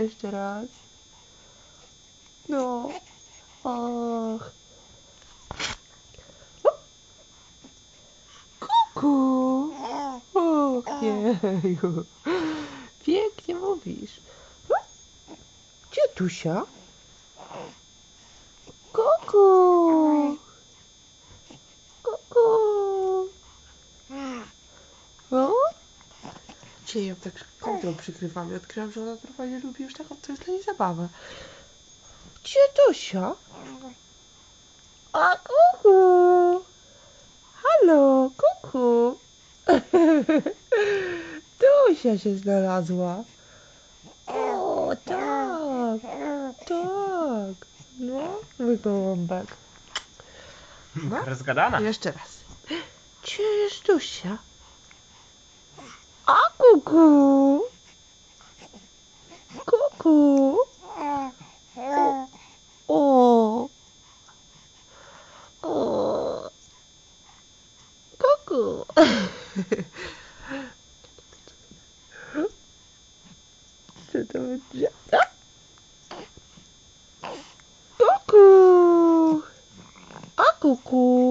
jeszcze raz. No. Och. Kuku. Och, jeju. Pięknie mówisz. Gdzie Tusia? Kuku. Kuku. O? Dzisiaj ją tak kołdrą przykrywam i odkryłam, że ona trochę nie lubi już taką, to jest dla niej zabawa. Gdzie Tosia? A kuku! Halo, kuku! Tosia się znalazła. O, tak, tak. No, mój gołąbek. No, Rozgadana. jeszcze raz. Gdzie jest Tosia? A kuku! Kuku! O! O! Kuku! Co to będzie? Kuku! A kuku!